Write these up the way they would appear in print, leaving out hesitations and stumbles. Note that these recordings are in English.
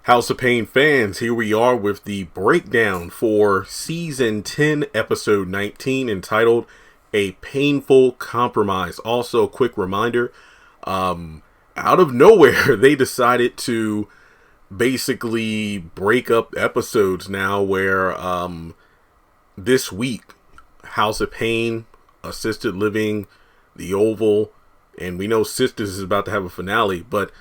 House of Payne fans, here we are with the breakdown for Season 10, Episode 19, entitled A Payneful Compromise. Also, a quick reminder, out of nowhere, they decided to basically break up episodes now where this week, House of Payne, Assisted Living, The Oval, and we know Sisters is about to have a finale, but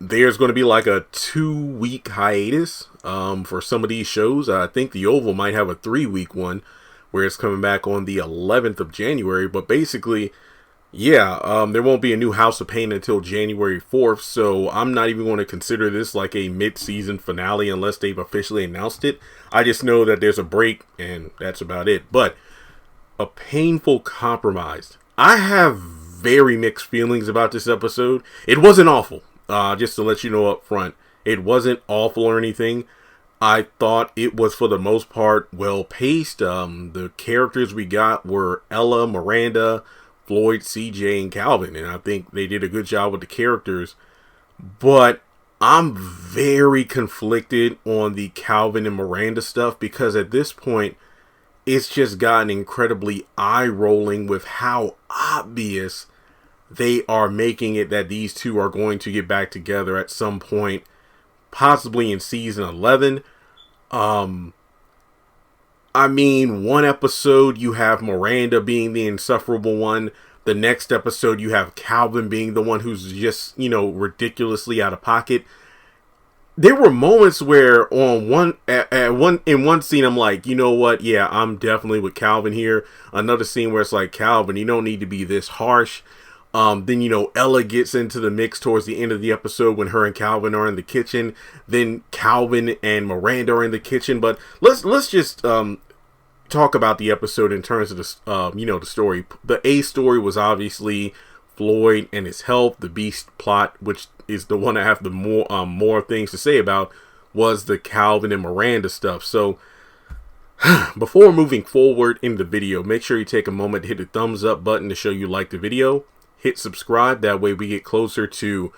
there's going to be like a 2-week hiatus for some of these shows. I think The Oval might have a 3-week one where it's coming back on the 11th of January. But basically, yeah, there won't be a new House of Payne until January 4th. So I'm not even going to consider this like a mid-season finale unless they've officially announced it. I just know that there's a break and that's about it. But A Payneful Compromise. I have very mixed feelings about this episode. It wasn't awful. Just to let you know up front, it wasn't awful or anything. I thought it was, for the most part, well paced. The characters we got were Ella, Miranda, Floyd, CJ, and Calvin, and I think they did a good job with the characters. But I'm very conflicted on the Calvin and Miranda stuff because at this point, it's just gotten incredibly eye-rolling with how obvious they are making it that these two are going to get back together at some point, possibly in season 11. I mean, one episode you have Miranda being the insufferable one. The next episode you have Calvin being the one who's just, ridiculously out of pocket. There were moments where in one scene I'm like, you know what? Yeah, I'm definitely with Calvin here. Another scene where it's like, Calvin, you don't need to be this harsh. Then, Ella gets into the mix towards the end of the episode when her and Calvin are in the kitchen. Then Calvin and Miranda are in the kitchen. But let's just talk about the episode in terms of the story. The A story was obviously Floyd and his health. The B plot, which is the one I have the more things to say about, was the Calvin and Miranda stuff. So before moving forward in the video, make sure you take a moment to hit the thumbs up button to show you like the video. Hit subscribe, that way we get closer to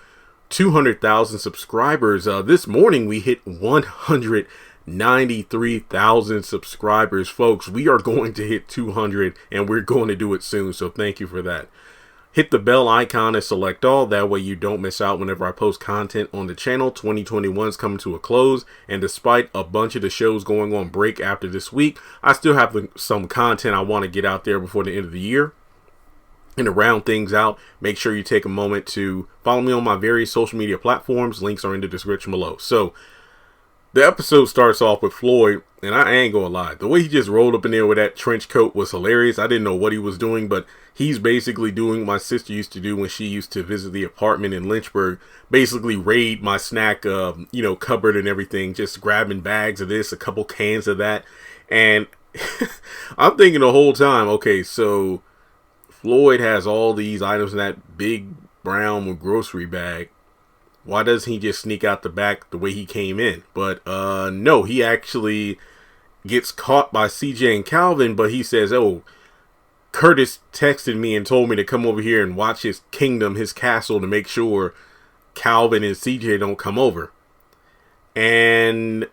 200,000 subscribers. This morning we hit 193,000 subscribers. Folks, we are going to hit 200 and we're going to do it soon, so thank you for that. Hit the bell icon and select all, that way you don't miss out whenever I post content on the channel. 2021 is coming to a close, and despite a bunch of the shows going on break after this week, I still have some content I want to get out there before the end of the year. And to round things out, make sure you take a moment to follow me on my various social media platforms. Links are in the description below. So, the episode starts off with Floyd, and I ain't gonna lie, the way he just rolled up in there with that trench coat was hilarious. I didn't know what he was doing, but he's basically doing what my sister used to do when she used to visit the apartment in Lynchburg. Basically raid my snack, cupboard and everything, just grabbing bags of this, a couple cans of that. And I'm thinking the whole time, okay, so Floyd has all these items in that big brown grocery bag. Why doesn't he just sneak out the back the way he came in? But no, he actually gets caught by CJ and Calvin, but he says, oh, Curtis texted me and told me to come over here and watch his kingdom, his castle, to make sure Calvin and CJ don't come over. And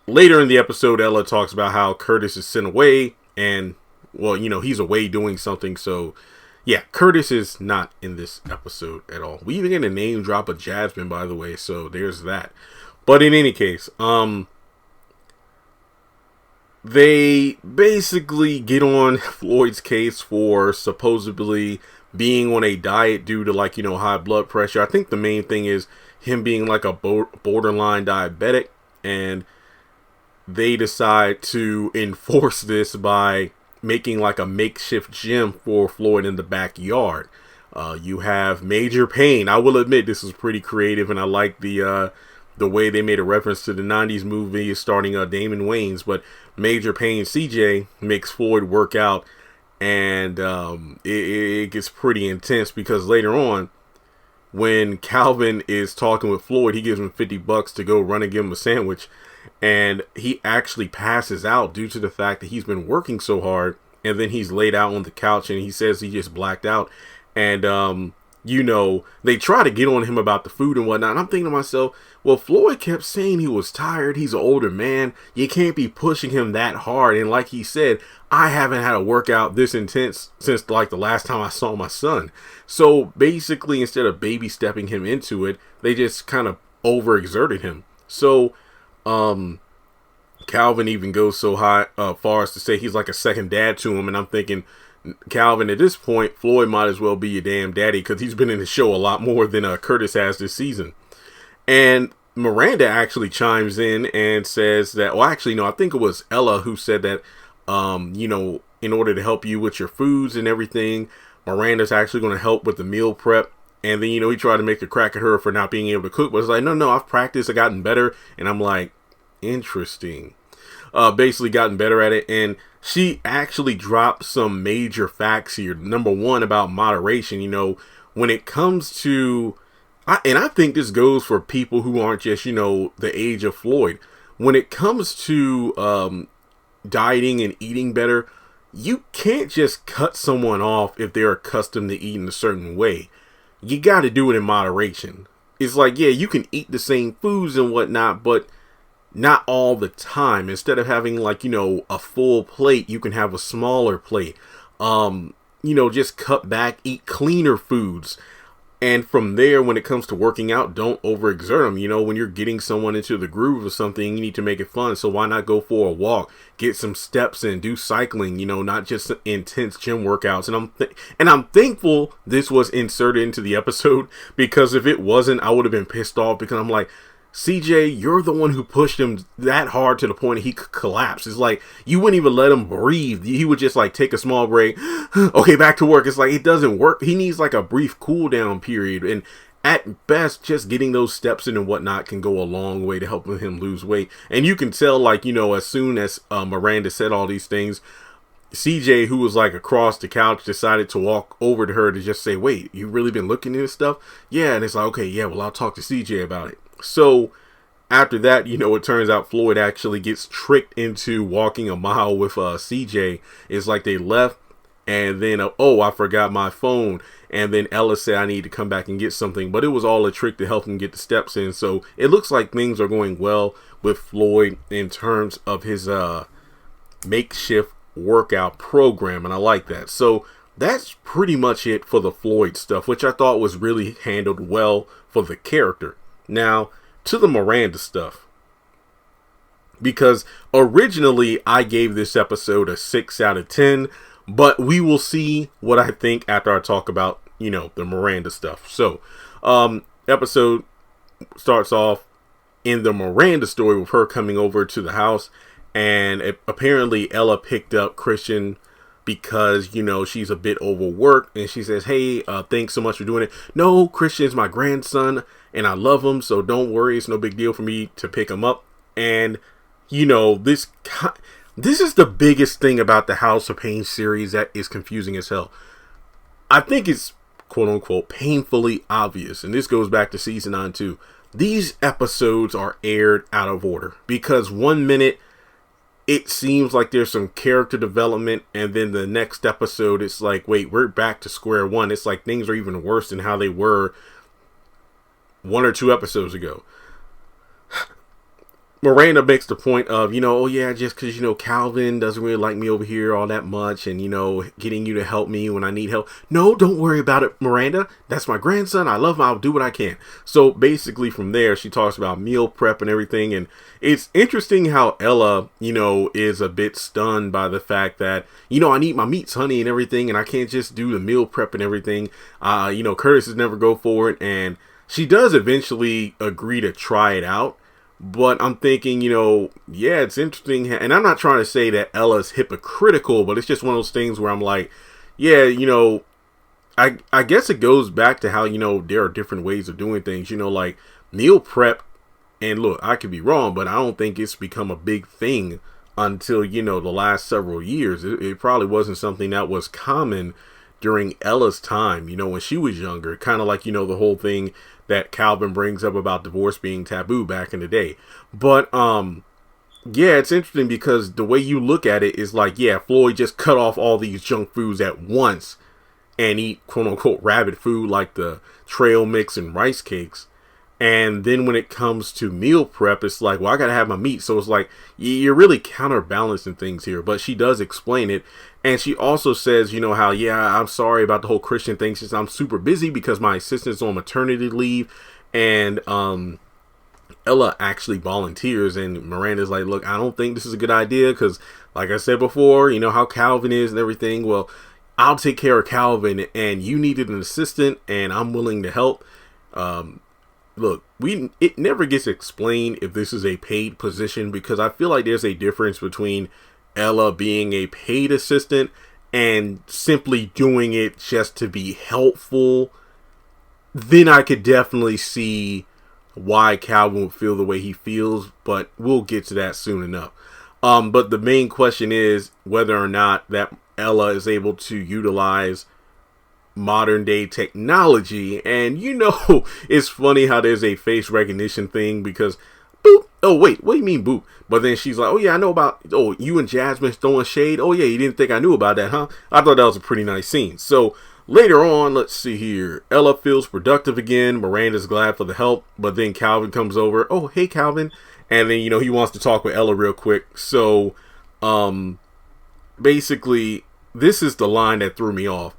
later in the episode, Ella talks about how Curtis is sent away and, well, he's away doing something. So, yeah, Curtis is not in this episode at all. We even get a name drop of Jasmine, by the way, so there's that. But in any case, they basically get on Floyd's case for supposedly being on a diet due to, high blood pressure. I think the main thing is him being like a borderline diabetic, and they decide to enforce this by making like a makeshift gym for Floyd in the backyard. You have Major Payne. I will admit this was pretty creative, and I like the way they made a reference to the 90s movie starting Damon Wayans. But Major Payne CJ makes Floyd work out, and it gets pretty intense because later on, when Calvin is talking with Floyd, he gives him $50 to go run and give him a sandwich. And he actually passes out due to the fact that he's been working so hard. And then he's laid out on the couch and he says he just blacked out. And they try to get on him about the food and whatnot. And I'm thinking to myself, well, Floyd kept saying he was tired. He's an older man. You can't be pushing him that hard. And like he said, I haven't had a workout this intense since like the last time I saw my son. So basically, instead of baby stepping him into it, they just kind of overexerted him. So, Calvin even goes so far as to say he's like a second dad to him. And I'm thinking, Calvin, at this point, Floyd might as well be your damn daddy, because he's been in the show a lot more than Curtis has this season. And Miranda actually chimes in and says that, well, actually, no, I think it was Ella who said that, in order to help you with your foods and everything, Miranda's actually going to help with the meal prep. And then, he tried to make a crack at her for not being able to cook. But it's like, no, I've practiced. I've gotten better. And I'm like, interesting. Basically gotten better at it. And she actually dropped some major facts here. Number one, about moderation. When it comes to, and I think this goes for people who aren't just, the age of Floyd. When it comes to dieting and eating better, you can't just cut someone off if they're accustomed to eating a certain way. You got to do it in moderation. It's like, yeah, you can eat the same foods and whatnot, but not all the time. Instead of having like, a full plate, you can have a smaller plate. Just cut back, eat cleaner foods. And from there, when it comes to working out, don't overexert them. When you're getting someone into the groove of something, you need to make it fun. So why not go for a walk, get some steps in, do cycling, not just intense gym workouts. And I'm thankful this was inserted into the episode, because if it wasn't, I would have been pissed off, because I'm like, CJ, you're the one who pushed him that hard to the point he could collapse. It's like, you wouldn't even let him breathe. He would just like take a small break. Okay, back to work. It's like, it doesn't work. He needs like a brief cool down period. And at best, just getting those steps in and whatnot can go a long way to helping him lose weight. And you can tell, like, as soon as Miranda said all these things, CJ, who was like across the couch, decided to walk over to her to just say, wait, you really been looking at this stuff? Yeah. And it's like, okay, yeah, well, I'll talk to CJ about it. So after that, it turns out Floyd actually gets tricked into walking a mile with CJ. It's like they left, and then, I forgot my phone. And then Ella said, I need to come back and get something. But it was all a trick to help him get the steps in. So it looks like things are going well with Floyd in terms of his makeshift workout program. And I like that. So that's pretty much it for the Floyd stuff, which I thought was really handled well for the character. Now, to the Miranda stuff, because originally I gave this episode a 6 out of 10, but we will see what I think after I talk about, the Miranda stuff. So, episode starts off in the Miranda story with her coming over to the house, and apparently Ella picked up Christian because, she's a bit overworked, and she says, hey, thanks so much for doing it. No, Christian's my grandson, and I love him, so don't worry, it's no big deal for me to pick him up. And, this is the biggest thing about the House of Payne series that is confusing as hell. I think it's, quote unquote, painfully obvious, and this goes back to season 9 too. These episodes are aired out of order, because 1 minute it seems like there's some character development, and then the next episode it's like, wait, we're back to square one. It's like things are even worse than how they were 1 or 2 episodes ago. Miranda makes the point of, oh yeah, just because, Calvin doesn't really like me over here all that much, and, getting you to help me when I need help. No, don't worry about it, Miranda. That's my grandson. I love him. I'll do what I can. So basically from there, she talks about meal prep and everything. And it's interesting how Ella, is a bit stunned by the fact that, I need my meats, honey, and everything, and I can't just do the meal prep and everything. Curtis has never go for it. And she does eventually agree to try it out. But I'm thinking, yeah, it's interesting. And I'm not trying to say that Ella's hypocritical, but it's just one of those things where I'm like, yeah, I guess it goes back to how, there are different ways of doing things, like meal prep. And look, I could be wrong, but I don't think it's become a big thing until, the last several years. It probably wasn't something that was common during Ella's time, when she was younger. Kind of like, the whole thing that Calvin brings up about divorce being taboo back in the day. But, yeah, it's interesting because the way you look at it is like, yeah, Floyd just cut off all these junk foods at once. and eat quote unquote rabbit food like the trail mix and rice cakes. And then when it comes to meal prep, it's like, well, I got to have my meat. So it's like, you're really counterbalancing things here. But she does explain it. And she also says, you know, how, yeah, I'm sorry about the whole Christian thing. She says, I'm super busy because my assistant's on maternity leave. And Ella actually volunteers. And Miranda's like, look, I don't think this is a good idea. Because like I said before, you know how Calvin is and everything. Well, I'll take care of Calvin. And you needed an assistant. And I'm willing to help. Look, it never gets explained if this is a paid position, because I feel like there's a difference between Ella being a paid assistant and simply doing it just to be helpful. Then I could definitely see why Calvin would feel the way he feels, but we'll get to that soon enough. But the main question is whether or not that Ella is able to utilize modern day technology. And you know, it's funny how there's a face recognition thing because boop, oh wait, what do you mean boop? But then she's like, oh yeah, I know about, oh, you and Jasmine throwing shade. Oh yeah, you didn't think I knew about that, huh? I thought that was a pretty nice scene. So later on, let's see here, Ella feels productive again. Miranda's glad for the help, but then Calvin comes over. Oh, hey Calvin. And then, you know, he wants to talk with Ella real quick. So basically this is the line that threw me off.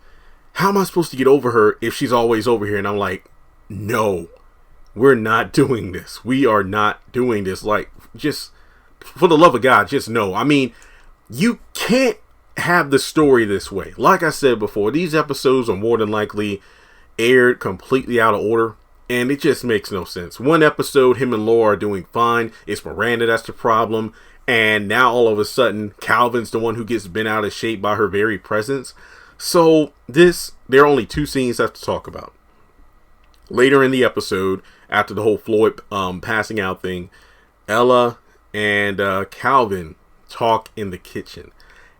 How am I supposed to get over her if she's always over here? And I'm like, no, we're not doing this. We are not doing this. Like, just for the love of God, just no. I mean, you can't have the story this way. Like I said before, these episodes are more than likely aired completely out of order. And it just makes no sense. One episode, him and Laura are doing fine. It's Miranda that's the problem. And now all of a sudden, Calvin's the one who gets bent out of shape by her very presence. So there are only two scenes I have to talk about. Later in the episode, after the whole Floyd passing out thing, Ella and Calvin talk in the kitchen.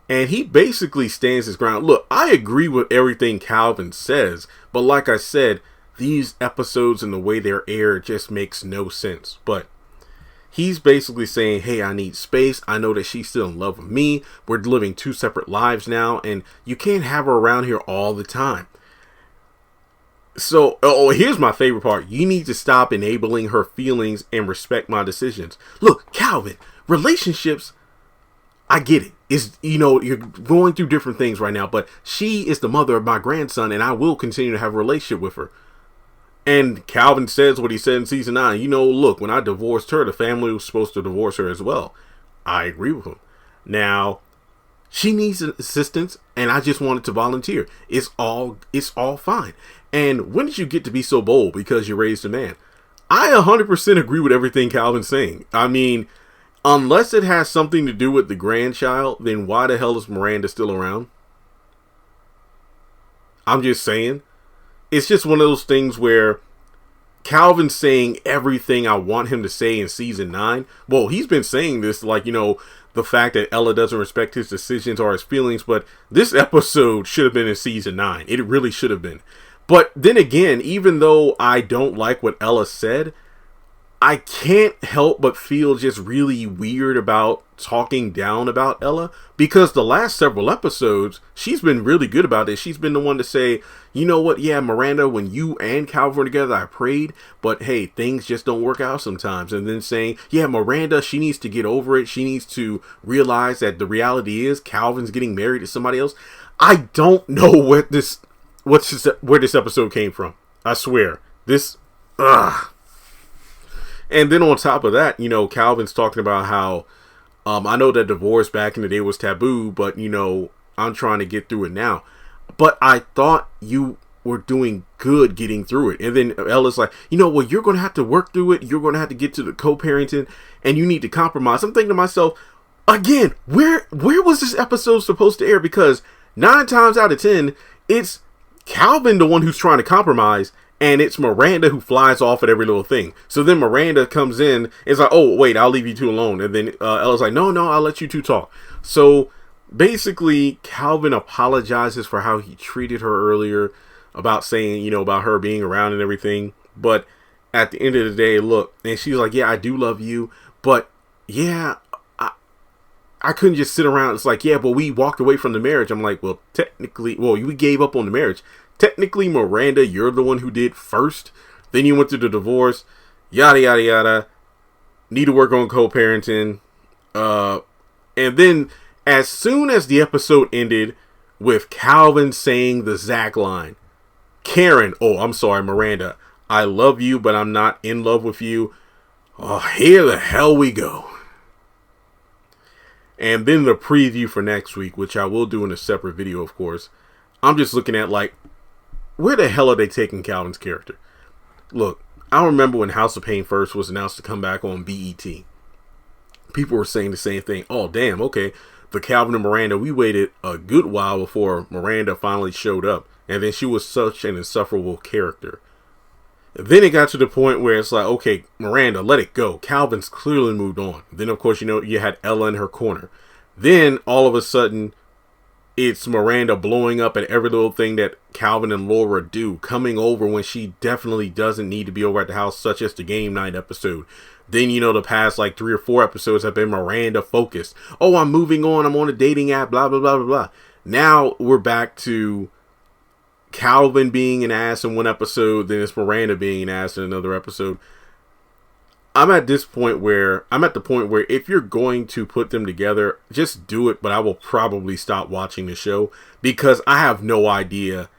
And he basically stands his ground. Look, I agree with everything Calvin says. But like I said, these episodes and the way they're aired just makes no sense. But he's basically saying, hey, I need space. I know that she's still in love with me. We're living two separate lives now, and you can't have her around here all the time. So, here's my favorite part. You need to stop enabling her feelings and respect my decisions. Look, Calvin, relationships, I get it. It's, you know, you're going through different things right now, but she is the mother of my grandson, and I will continue to have a relationship with her. And Calvin says what he said in season 9. You know, look, when I divorced her, the family was supposed to divorce her as well. I agree with him. Now, she needs assistance, and I just wanted to volunteer. It's all fine. And when did you get to be so bold? Because you raised a man. I 100% agree with everything Calvin's saying. I mean, unless it has something to do with the grandchild, then why the hell is Miranda still around? I'm just saying. It's just one of those things where Calvin's saying everything I want him to say in season 9. Well, he's been saying this, like, you know, the fact that Ella doesn't respect his decisions or his feelings. But this episode should have been in season 9. It really should have been. But then again, even though I don't like what Ella said, I can't help but feel just really weird about talking down about Ella, because the last several episodes, she's been really good about it. She's been the one to say, you know what? Yeah, Miranda, when you and Calvin were together, I prayed, but hey, things just don't work out sometimes. And then saying, yeah, Miranda, she needs to get over it. She needs to realize that the reality is Calvin's getting married to somebody else. I don't know where this episode came from. I swear. And then on top of that, you know, Calvin's talking about how I know that divorce back in the day was taboo, but, you know, I'm trying to get through it now. But I thought you were doing good getting through it. And then Ella's like, you know, well, you're going to have to work through it. You're going to have to get to the co-parenting, and you need to compromise. I'm thinking to myself, again, where was this episode supposed to air? Because 9 times out of 10, it's Calvin the one who's trying to compromise, and it's Miranda who flies off at every little thing. So then Miranda comes in, is like, oh, wait, I'll leave you two alone. And then Ella's like, no, I'll let you two talk. So basically, Calvin apologizes for how he treated her earlier, about saying, you know, about her being around and everything. But at the end of the day, look, and she's like, yeah, I do love you. But yeah, I couldn't just sit around. It's like, yeah, but we walked away from the marriage. I'm like, well, technically, we gave up on the marriage. Technically, Miranda, you're the one who did first. Then you went through the divorce. Yada, yada, yada. Need to work on co-parenting. And then as soon as the episode ended with Calvin saying the Zach line, Miranda, I love you, but I'm not in love with you. Oh, here the hell we go. And then the preview for next week, which I will do in a separate video, of course. I'm just looking at, like, where the hell are they taking Calvin's character? Look, I remember when House of Payne first was announced to come back on BET. People were saying the same thing. Oh, damn, okay. The Calvin and Miranda, we waited a good while before Miranda finally showed up. And then she was such an insufferable character. Then it got to the point where it's like, okay, Miranda, let it go. Calvin's clearly moved on. Then, of course, you had Ella in her corner. Then, all of a sudden, it's Miranda blowing up at every little thing that Calvin and Laura do, coming over when she definitely doesn't need to be over at the house, such as the game night episode. Then, the past like 3 or 4 episodes have been Miranda focused. Oh, I'm moving on. I'm on a dating app, blah, blah, blah, blah, blah. Now we're back to Calvin being an ass in one episode, then it's Miranda being an ass in another episode. I'm at the point where if you're going to put them together, just do it, but I will probably stop watching the show because I have no idea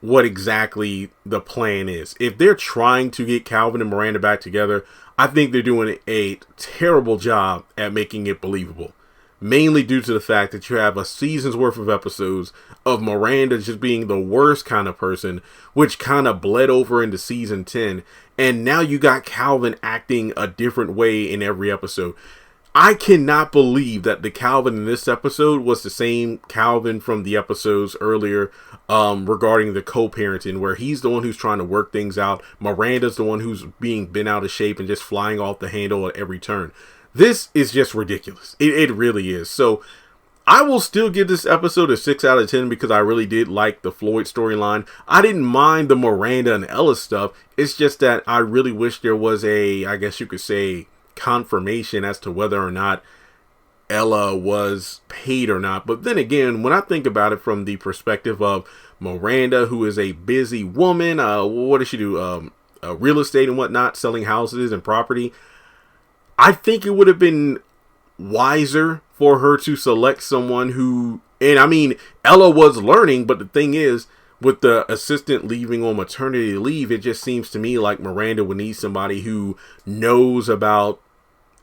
what exactly the plan is. If they're trying to get Calvin and Miranda back together, I think they're doing a terrible job at making it believable. Mainly due to the fact that you have a season's worth of episodes of Miranda just being the worst kind of person, which kind of bled over into season 10. And now you got Calvin acting a different way in every episode. I cannot believe that the Calvin in this episode was the same Calvin from the episodes earlier regarding the co-parenting, where he's the one who's trying to work things out. Miranda's the one who's being bent out of shape and just flying off the handle at every turn. This is just ridiculous. It really is. So I will still give this episode a 6 out of 10 because I really did like the Floyd storyline. I didn't mind the Miranda and Ella stuff. It's just that I really wish there was I guess you could say, confirmation as to whether or not Ella was paid or not. But then again, when I think about it from the perspective of Miranda, who is a busy woman, what does she do? Real estate and whatnot, selling houses and property. I think it would have been wiser for her to select someone who, and I mean, Ella was learning, but the thing is, with the assistant leaving on maternity leave, it just seems to me like Miranda would need somebody who knows about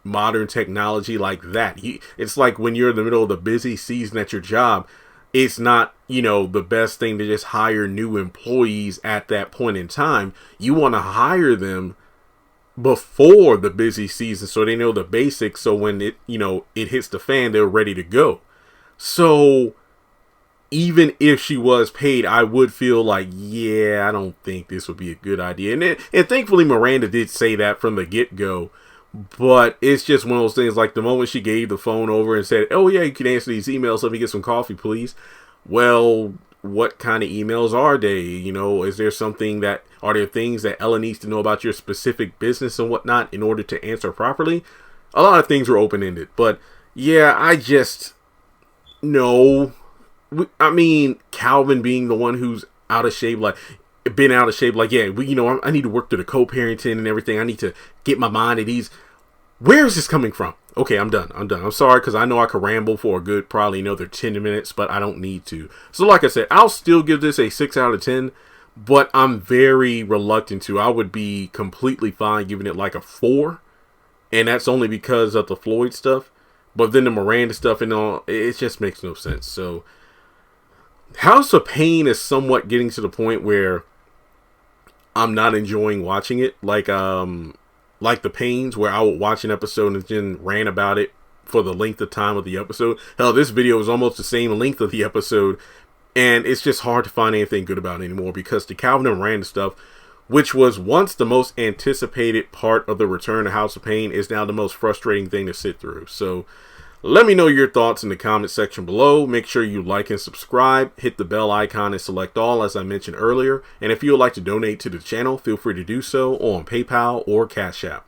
modern technology like that. It's like when you're in the middle of the busy season at your job, it's not, the best thing to just hire new employees at that point in time. You want to hire them before the busy season so they know the basics, so when it hits the fan, they're ready to go. So even if she was paid, I would feel like, I don't think this would be a good idea. And thankfully Miranda did say that from the get-go, but it's just one of those things, like the moment she gave the phone over and said, oh yeah, you can answer these emails, let me get some coffee please. Well, what kind of emails are they? Is there are there things that Ella needs to know about your specific business and whatnot in order to answer properly? A lot of things were open-ended, but I just, no. I mean, Calvin being the one who's out of shape, I need to work through the co-parenting and everything. I need to get my mind at ease. Where is this coming from? Okay, I'm done. I'm sorry, because I know I could ramble for a good probably another 10 minutes, but I don't need to. So like I said, I'll still give this a 6 out of 10, but I'm very reluctant to. I would be completely fine giving it like a 4, and that's only because of the Floyd stuff. But then the Miranda stuff and all, it just makes no sense. So House of Payne is somewhat getting to the point where I'm not enjoying watching it. Like the Paynes, where I would watch an episode and then rant about it for the length of time of the episode. Hell, this video is almost the same length of the episode, and it's just hard to find anything good about it anymore because the Calvin and Miranda stuff, which was once the most anticipated part of the return to House of Payne, is now the most frustrating thing to sit through. So let me know your thoughts in the comment section below. Make sure you like and subscribe, hit the bell icon and select all as I mentioned earlier. And if you would like to donate to the channel, feel free to do so on PayPal or Cash App.